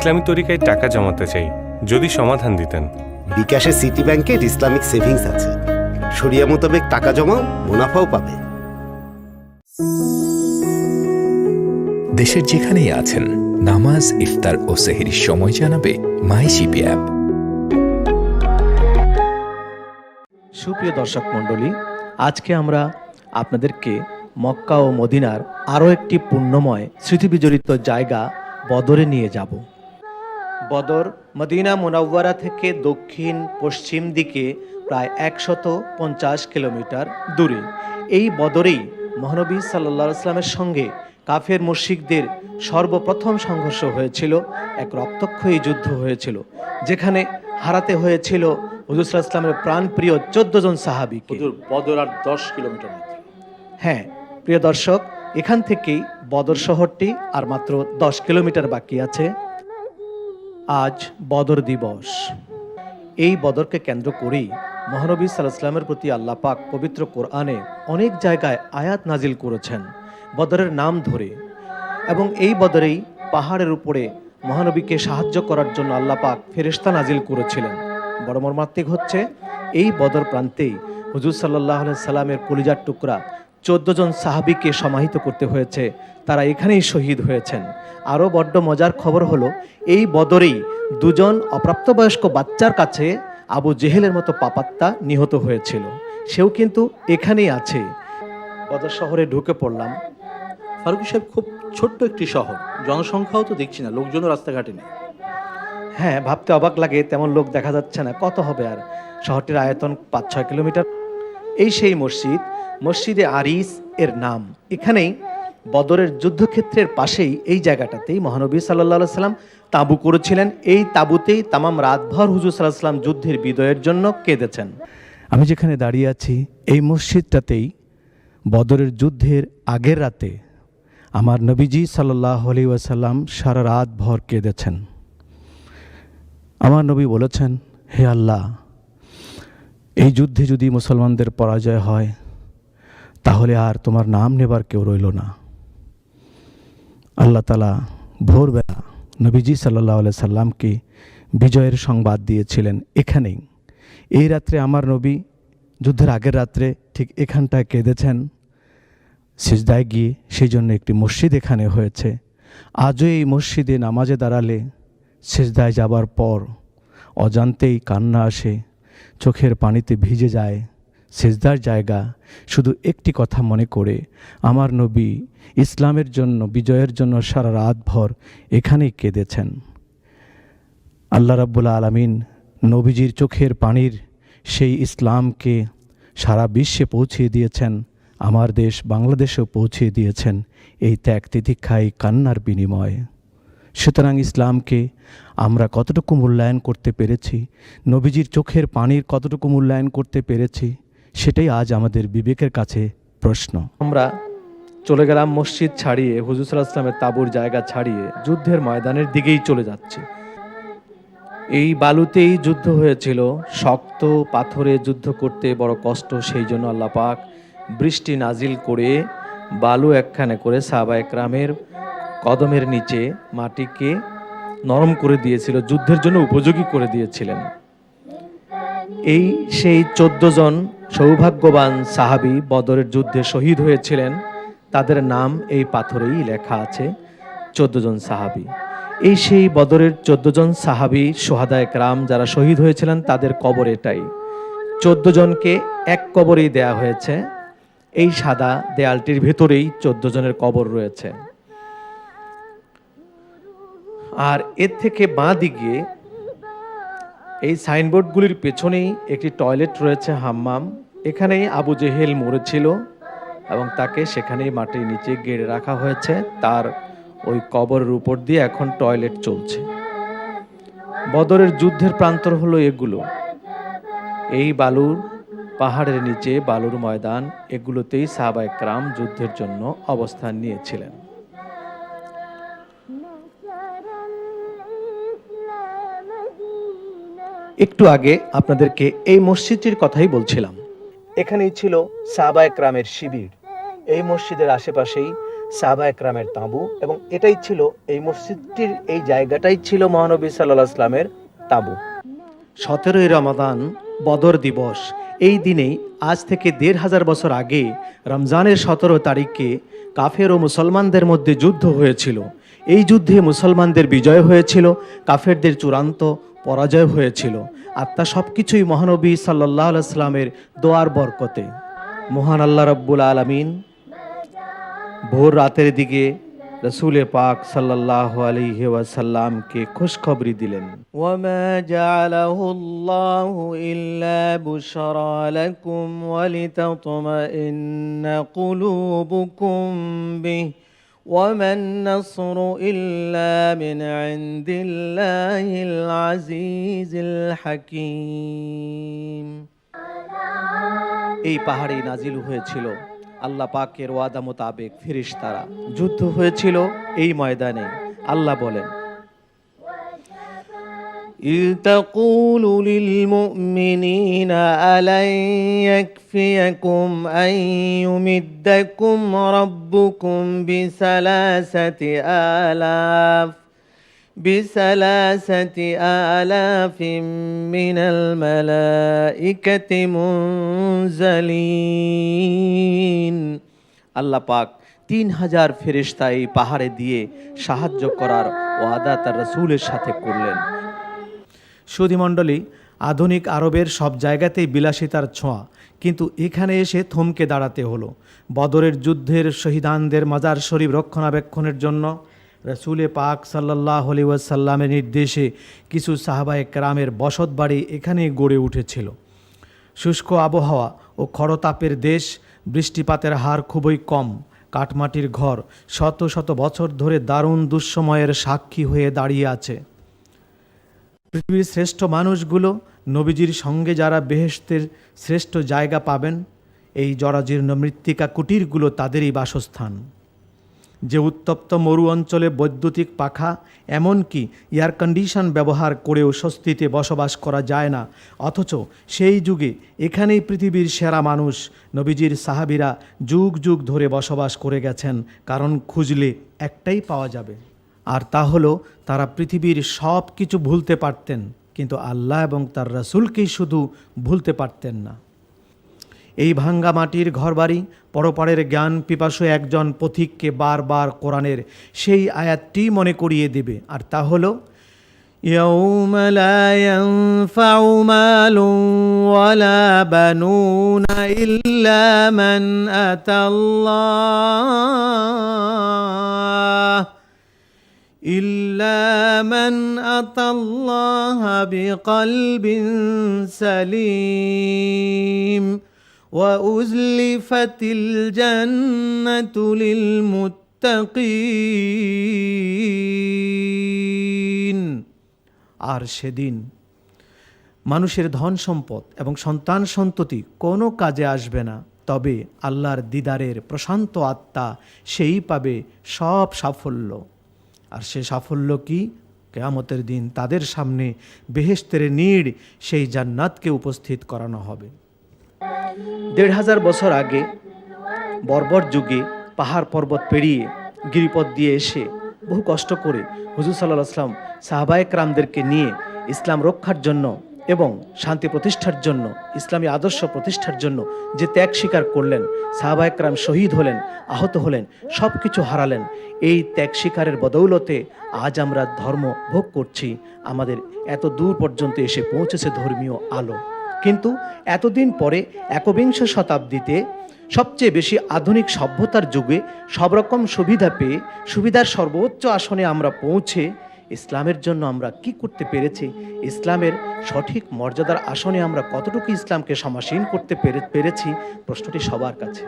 ইসলামী তরিকায় টাকা জমাতে চাই, যদি সমাধান দিতেন। বিকাশে সিটি ব্যাংকের ইসলামিক সেভিংস আছে, শরিয়া মোতাবেক টাকা জমাও, মুনাফাও পাবে। দেশের যেখানেই আছেন, নামাজ, ইফতার ও সেহরির সময় জানাবে মাইশিপি অ্যাপ। সুপ্রিয় দর্শক মণ্ডলী, আজকে আমরা আপনাদেরকে মক্কা ও মদিনার আরও একটি পুণ্যময় স্মৃতিবিজড়িত জায়গা বদরে নিয়ে যাব। বদর মদিনা মুনাওয়ারা থেকে দক্ষিণ পশ্চিম দিকে প্রায় 150 কিলোমিটার দূরে। এই বদরেই মহানবী সাল্লাল্লাহু আলাইহি ওয়াসাল্লামের সঙ্গে কাফের মুশরিকদের সর্বপ্রথম সংঘর্ষ হয়েছিল, এক রক্তক্ষয়ী যুদ্ধ হয়েছিল, যেখানে হারাতে হয়েছিল হুজুর সাল্লাল্লাহু আলাইহি ওয়াসাল্লামের প্রাণপ্রিয় 14 জন সাহাবীকে। বদর আর 10 কিলোমিটার। হ্যাঁ প্রিয় দর্শক, এখান থেকেই বদর শহরটি আর মাত্র 10 কিলোমিটার বাকি আছে। আজ বদর দিবস। এই বদরকে কেন্দ্র করেই মহানবী সাল্লাল্লাহু আলাইহি ওয়াসাল্লামের প্রতি আল্লাহ পাক পবিত্র কোরআনে অনেক জায়গায় আয়াত নাজিল করেছেন বদরের নাম ধরে, এবং এই বদরেই পাহাড়ের উপরে মহানবীকে সাহায্য করার জন্য আল্লাহ পাক ফেরেশতা নাজিল করেছিলেন। বড় মর্মান্তিক হচ্ছে, এই বদর প্রান্তেই হুজুর সাল্লাল্লাহু আলাইহি সাল্লামের কলিজার টুকরা 14 জন সাহাবীকে সমাহিত করতে হয়েছে, তারা এখানেই শহীদ হয়েছেন। আরও বড্ড মজার খবর হলো, এই বদরেই 2 জন অপ্রাপ্তবয়স্ক বাচ্চার কাছে আবু জেহেলের মতো পাপাত্তা নিহত হয়েছিল, সেও কিন্তু এখানেই আছে। বদর শহরে ঢুকে পড়লাম। ফারুকী সাহেব, খুব ছোট্ট একটি শহর, জনসংখ্যাও তো দেখছি না, লোকজনও রাস্তাঘাটে নেই। হ্যাঁ, ভাবতে অবাক লাগে, তেমন লোক দেখা যাচ্ছে না। কত হবে আর, শহরটির আয়তন 5-6 কিলোমিটার। এই সেই মসজিদ, মসজিদে আরিস এর নাম। এখানেই বদরের যুদ্ধক্ষেত্রের পাশেই এই জায়গাটাতেই মহানবী সাল্লাল্লাহু আলাইহি সাল্লাম তাঁবু করেছিলেন। এই তাঁবুতেই তামাম রাতভর হুজুর সাল্লাল্লাহু আলাইহি সাল্লাম যুদ্ধের বিজয়ের জন্য কেঁদেছেন। আমি যেখানে দাঁড়িয়ে আছি এই মসজিদটাতেই বদরের যুদ্ধের আগের রাতে আমার নবীজি সাল্লাল্লাহু আলাইহি ওয়াসাল্লাম সারা রাত ভর কেঁদেছেন। আমার নবী বলেছেন, হে আল্লাহ, এই যুদ্ধে যদি মুসলমানদের পরাজয় হয় তাহলে আর তোমার নাম নেবার কেউ রইল না। আল্লাহ তাআলা ভোরবেলা নবীজি সাল্লাল্লাহু আলাইহি সাল্লামকে বিজয়ের সংবাদ দিয়েছিলেন এখানেই। এই রাত্রে আমার নবী যুদ্ধের আগের রাত্রে ঠিক এখানটায় কেঁদেছেন, সিজদায় গিয়ে। সেই জন্য একটি মসজিদ এখানে হয়েছে। আজও এই মসজিদে নামাজে দাঁড়ালে সিজদায় যাবার পর অজান্তেই কান্না আসে, চোখের পানিতে ভিজে যায় সিজদার জায়গা। শুধু একটি কথা মনে করে আমার নবী ইসলামের জন্য, বিজয়ের জন্য সারা রাত ভর এখানেই কেঁদেছেন। আল্লাহ রাব্বুল আলামিন নবীজির চোখের পানির সেই ইসলামকে সারা বিশ্বে পৌঁছিয়ে দিয়েছেন, আমার দেশ বাংলাদেশেও পৌঁছিয়ে দিয়েছেন এই ত্যাগ তিতিক্ষায় কান্নার বিনিময়ে। সুতরাং ইসলামকে আমরা কতটুকু মূল্যায়ন করতে পেরেছি, নবীজির চোখের পানির কতটুকু মূল্যায়ন করতে পেরেছি, সেটাই আজ আমাদের বিবেকের কাছে প্রশ্ন। আমরা চলে গেলাম মসজিদ ছাড়িয়ে, হুজুর সাল্লাল্লাহু আলাইহি ওয়াসাল্লামের তাঁবুর জায়গা ছাড়িয়ে যুদ্ধের ময়দানের দিকেই চলে যাচ্ছে। এই বালুতেই যুদ্ধ হয়েছিল, শক্ত পাথরে যুদ্ধ করতে বড় কষ্ট, সেই জন্য আল্লাহ পাক বৃষ্টি নাজিল করে বালু একখানে করে সাহাবায়ে কেরামের কদমের নিচে মাটিকে নরম করে দিয়েছিল, যুদ্ধের জন্য উপযোগী করে দিয়েছিলেন। এই সেই 14 জন সৌভাগ্যবান সাহাবী বদরের যুদ্ধে শহীদ হয়েছিলেন, তাদের নাম এই পাথরেই লেখা আছে, 14 জন সাহাবী। এই সেই বদরের 14 জন সাহাবী শুহাদায়ে কেরাম যারা শহীদ হয়েছিলেন, তাদের কবর এটাই। 14 জনকে এক কবরেই দেয়া হয়েছে। এই সাদা দেয়ালটির ভেতরেই 14 জনের কবর রয়েছে। আর এর থেকে বাঁ দিকে এই সাইনবোর্ডগুলির পেছনেই একটি টয়লেট রয়েছে, হাম্মাম। এখানেই আবু জেহেল মরেছিল এবং তাকে সেখানেই মাটির নিচে গেড়ে রাখা হয়েছে। তার ওই কবরের উপর দিয়ে এখন টয়লেট চলছে। বদরের যুদ্ধের প্রান্তর হলো এগুলো, এই বালুর পাহাড়ের নিচে বালুর ময়দান, এগুলোতেই সাহাবায়ে কেরাম যুদ্ধের জন্য অবস্থান নিয়েছিলেন। একটু আগে আপনাদেরকে এই মসজিদটির কথাই বলছিলাম। এখানেই ছিল সাহাবায়ে কেরামের শিবির। এই মসজিদের আশেপাশেই সাহাবা একরামের তাঁবু, এবং এটাই ছিল এই মসজিদটির এই জায়গাটাই ছিল মহানবী সাল্লাল্লাহু আলাইহি সাল্লামের তাঁবু। 17ই রমাদান বদর দিবস। এই দিনেই আজ থেকে 1500 বছর আগে রমজানের 17 তারিখে কাফের ও মুসলমানদের মধ্যে যুদ্ধ হয়েছিল। এই যুদ্ধে মুসলমানদের বিজয় হয়েছিল, কাফেরদের চূড়ান্ত পরাজয় হয়েছিল। আর তা সব কিছুই মহানবী সাল্লাল্লাহু আলাইহি সাল্লামের দোয়ার বরকতে। মহান আল্লাহ রাব্বুল আলামিন ভোর রাতের দিকে রসুল পাক সাল্লাল্লাহু আলাইহি ওয়াসাল্লামকে খুশখবরি দিলেন। ওয়ামা জাআলাহু আল্লাহু ইল্লা বুশরা লাকুম ওয়া লিতাতমাইন্না কুলুবুকুম বিহি ওয়ামান নাসরু ইল্লা মিন ইনদিল্লাহিল আজিজিল হাকীম। এই পাহাড়ে নাজিল হয়েছিল আল্লাহ পাকের ওয়াদা মোতাবেক ফেরেশতারা। যুদ্ধ হয়েছিল এই ময়দানে। আল্লাহ বলেন, إذ تقول للمؤمنين ألن يكفيكم أن يمدكم ربكم بثلاثة آلاف من الملائكة منزلين। আল্লাহ পাক 3000 ফেরেশতা এই পাহাড়ে দিয়ে সাহায্য করার ওয়াদা তার রাসূলের সাথে করলেন। সুধীমণ্ডলী, আধুনিক আরবের সব জায়গাতেই বিলাসিতার ছোঁয়া, কিন্তু এখানে এসে থমকে দাঁড়াতে হলো। বদরের যুদ্ধের শহীদানদের মাজার শরীফ রক্ষণাবেক্ষণের জন্য রসুলে পাক সাল্লাল্লাহু আলাইহি ওয়াসাল্লামের নির্দেশে কিছু সাহাবায়ে কেরামের বসত বাড়ি এখানে গড়ে উঠেছিল। শুষ্ক আবহাওয়া ও খরতাপের দেশ, বৃষ্টিপাতের হার খুবই কম, কাঠমাটির ঘর শত শত বছর ধরে দারুণ দুঃসময়ের সাক্ষী হয়ে দাঁড়িয়ে আছে। পৃথিবীর শ্রেষ্ঠ মানুষগুলো, নবীজির সঙ্গে যারা বেহেশতের শ্রেষ্ঠ জায়গা পাবেন, এই জরাজীর্ণ মৃত্তিকা কুটিরগুলো তাদেরই বাসস্থান। যে উত্তপ্ত মরু অঞ্চলে বৈদ্যুতিক পাখা, এমনকি এয়ার কন্ডিশন ব্যবহার করেও স্বস্তিতে বসবাস করা যায় না, অথচ সেই যুগে এখানেই পৃথিবীর সেরা মানুষ নবীজির সাহাবীরা যুগ যুগ ধরে বসবাস করে গেছেন। কারণ খুঁজলে একটাই পাওয়া যাবে, আর তা হলো তারা পৃথিবীর সব কিছু ভুলতে পারতেন, কিন্তু আল্লাহ এবং তার রাসূলকেই শুধু ভুলতে পারতেন না। এই ভাঙ্গা মাটির ঘরবাড়ি পরপারের জ্ঞান পিপাসু একজন পথিককে বারবার কোরআনের সেই আয়াতটি মনে করিয়ে দেবে, আর তা হলো ইয়াউমা লা ইয়ানফাউ মালুন ওয়ালা বানুনা ইল্লা মান আতাল্লাহ বিকলবিন সালিম وَأُزْلِفَتِ الْجَنَّةُ لِلْمُتَّقِينَ। আর সেদিন মানুষের ধন সম্পদ এবং সন্তান সন্ততি কোনো কাজে আসবে না, তবে আল্লাহর দিদারের প্রশান্ত আত্মা সেই পাবে সব সাফল্য। আর সে সাফল্য কি? কিয়ামতের দিন তাদের সামনে বেহেশতের নীড় সেই জান্নাতকে উপস্থিত করানো হবে। 1500 বছর আগে বর্বর যুগে পাহাড় পর্বত পেরিয়ে গিরিপথ দিয়ে এসে বহু কষ্ট করে হুজুর সাল্লাল্লাহু আলাইহি ওয়াসাল্লাম সাহাবায়ে কেরামদেরকে নিয়ে ইসলাম রক্ষার জন্য এবং শান্তি প্রতিষ্ঠার জন্য, ইসলামী আদর্শ প্রতিষ্ঠার জন্য যে ত্যাগ স্বীকার করলেন, সাহাবায়ে কেরাম শহীদ হলেন, আহত হলেন, সব কিছু হারালেন। এই ত্যাগ স্বীকারের বদৌলতে আজ আমরা ধর্ম ভোগ করছি। আমাদের এত দূর পর্যন্ত এসে পৌঁছেছে ধর্মীয় আলো। কিন্তু এতদিন পরে একবিংশ শতাব্দীতে সবচেয়ে বেশি আধুনিক সভ্যতার যুগে সব রকম সুবিধা পেয়ে, সুবিধার সর্বোচ্চ আসনে আমরা পৌঁছে ইসলামের জন্য আমরা কি করতে পেরেছি? ইসলামের সঠিক মর্যাদার আসনে আমরা কতটুকু ইসলামকে সমাসীন করতে পেরেছি? প্রশ্নটি সবার কাছে।